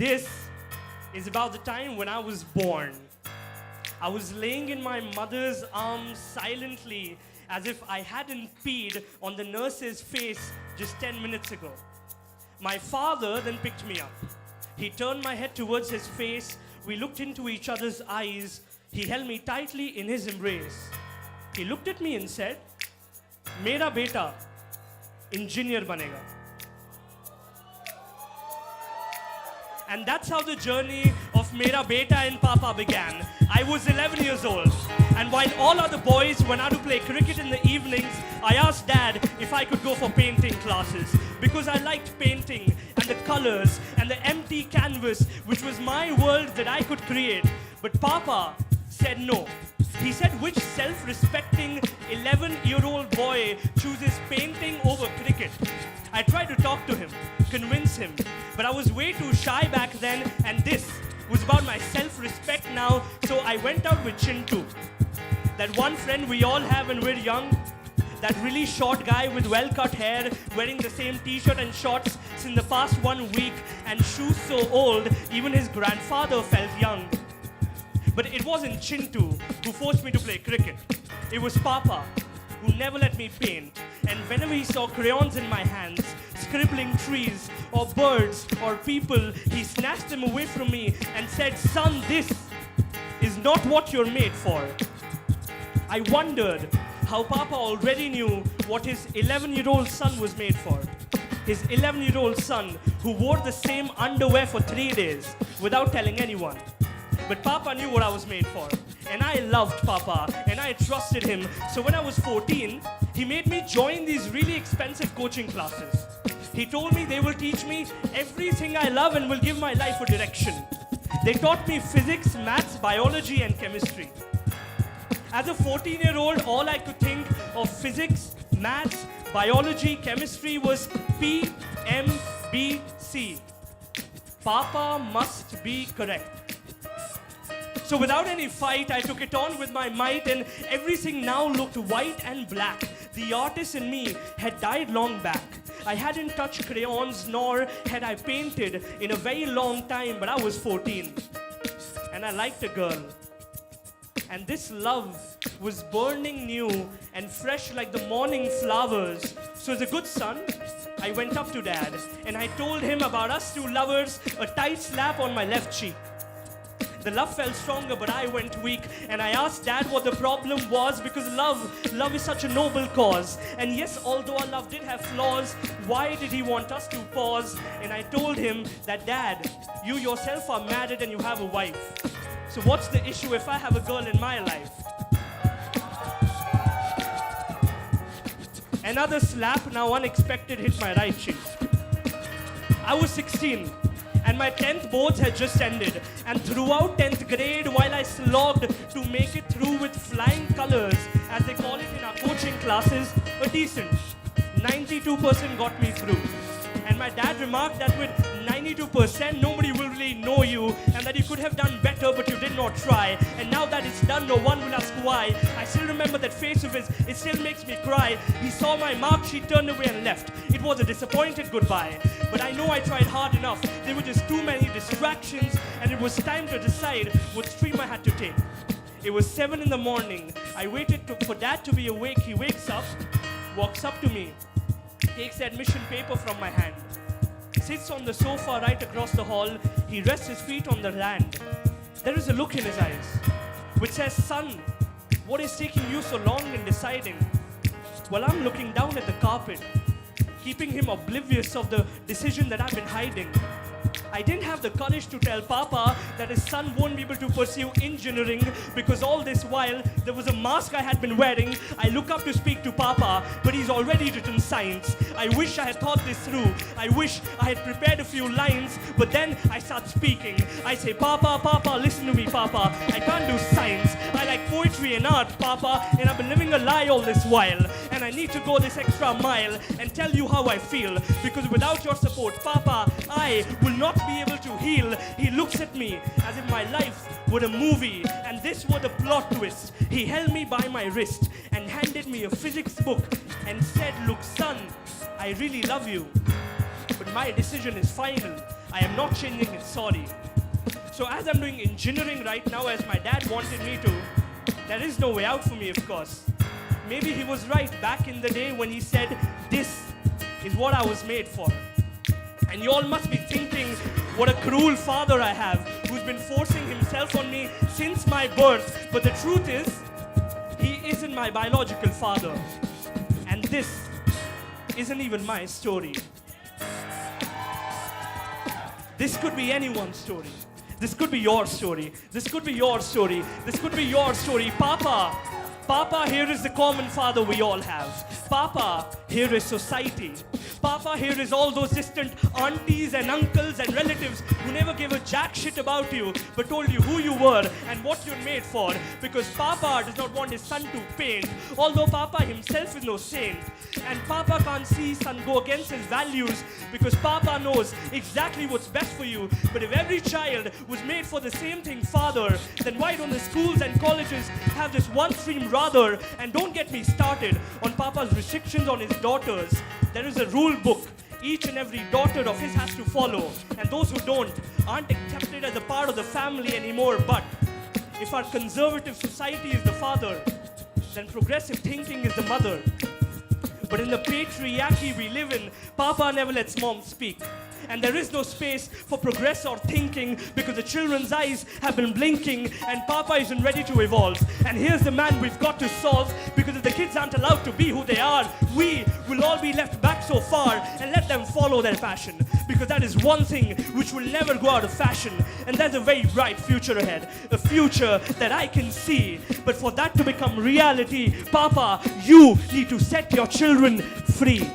This is about the time when I was born. I was laying in my mother's arms silently as if I hadn't peed on the nurse's face just 10 minutes ago. My father then picked me up. He turned my head towards his face. We looked into each other's eyes. He held me tightly in his embrace. He looked at me and said, "Mera beta engineer banega." And that's how the journey of Mera Beta and Papa began. I was 11 years old, and while all other boys went out to play cricket in the evenings, I asked Dad if I could go for painting classes because I liked painting and the colors and the empty canvas, which was my world that I could create. But Papa said no. He said, which self-respecting 11-year-old boy chooses painting over cricket? I tried to talk to him, convince him, but I was way too shy back then, and this was about my self-respect now, so I went out with Chintu. That one friend we all have when we're young, that really short guy with well-cut hair, wearing the same t-shirt and shorts since the past 1 week, and shoes so old, even his grandfather felt young. But it wasn't Chintu who forced me to play cricket. It was Papa, who never let me paint. And whenever he saw crayons in my hands, scribbling trees or birds or people, he snatched them away from me and said, "Son, this is not what you're made for." I wondered how Papa already knew what his 11-year-old son was made for. His 11-year-old son who wore the same underwear for 3 days without telling anyone. But Papa knew what I was made for. And I loved Papa, and I trusted him. So when I was 14, he made me join these really expensive coaching classes. He told me they will teach me everything I love and will give my life a direction. They taught me physics, maths, biology, and chemistry. As a 14-year-old, all I could think of physics, maths, biology, chemistry was PMBC. Papa must be correct. So without any fight, I took it on with my might, and everything now looked white and black. The artist in me had died long back. I hadn't touched crayons, nor had I painted in a very long time, but I was 14. And I liked a girl. And this love was burning new and fresh like the morning flowers. So as a good son, I went up to Dad, and I told him about us two lovers, a tight slap on my left cheek. The love felt stronger, but I went weak. And I asked Dad what the problem was, because love is such a noble cause. And yes, although our love did have flaws, why did he want us to pause? And I told him that, Dad, you yourself are married and you have a wife. So what's the issue if I have a girl in my life? Another slap, now unexpected, hit my right cheek. I was 16. And my 10th boards had just ended. And throughout 10th grade, while I slogged to make it through with flying colors, as they call it in our coaching classes, a decent 92% got me through. And my dad remarked that with 92%, nobody will really know you, and that you could have done better, but you did not try. And now that it's done, no one will ask why. I still remember that face of his, it still makes me cry. He saw my mark sheet, turned away and left. It was a disappointed goodbye. But I know I tried hard enough. There were just too many distractions, and it was time to decide what stream I had to take. It was 7 in the morning. I waited for Dad to be awake. He wakes up, walks up to me, takes the admission paper from my hand, sits on the sofa right across the hall. He rests his feet on the land. There is a look in his eyes which says, "Son, what is taking you so long in deciding?" Well, I'm looking down at the carpet, keeping him oblivious of the decision that I've been hiding. I didn't have the courage to tell Papa that his son won't be able to pursue engineering, because all this while there was a mask I had been wearing. I look up to speak to Papa, but he's already written science. I wish I had thought this through. I wish I had prepared a few lines, but then I start speaking. I say, Papa, listen to me, Papa. I can't do science. I like poetry and art, Papa, and I've been living a lie all this while. And I need to go this extra mile and tell you how I feel, because without your support, Papa, I will not be able to heal. He looks at me as if my life were a movie and this were the plot twist. He held me by my wrist and handed me a physics book and said, "Look, son, I really love you, but my decision is final. I am not changing it, sorry. So as I'm doing engineering right now, as my dad wanted me to, there is no way out for me, of course. Maybe he was right back in the day when he said, this is what I was made for. And you all must be thinking, what a cruel father I have, who's been forcing himself on me since my birth. But the truth is, he isn't my biological father. And this isn't even my story. This could be anyone's story. This could be your story. This could be your story. This could be your story. Papa, Papa, here is the common father we all have. Papa, here is society. Papa, here is all those distant aunties and uncles and relatives who never gave a jack shit about you, but told you who you were and what you're made for. Because Papa does not want his son to paint, although Papa himself is no saint. And Papa can't see son go against his values, because Papa knows exactly what's best for you. But if every child was made for the same thing, Father, then why don't the schools and colleges have this one stream rather? And don't get me started on Papa's restrictions on his daughters. There is a rule book each and every daughter of his has to follow, and those who don't aren't accepted as a part of the family anymore. But if our conservative society is the father, then progressive thinking is the mother. But in the patriarchy we live in, Papa never lets mom speak. And there is no space for progress or thinking, because the children's eyes have been blinking and Papa isn't ready to evolve. And here's the man we've got to solve, because if the kids aren't allowed to be who they are, we will all be left back so far, and let them follow their passion. Because that is one thing which will never go out of fashion, and there's a very bright future ahead, a future that I can see. But for that to become reality, Papa, you need to set your children free.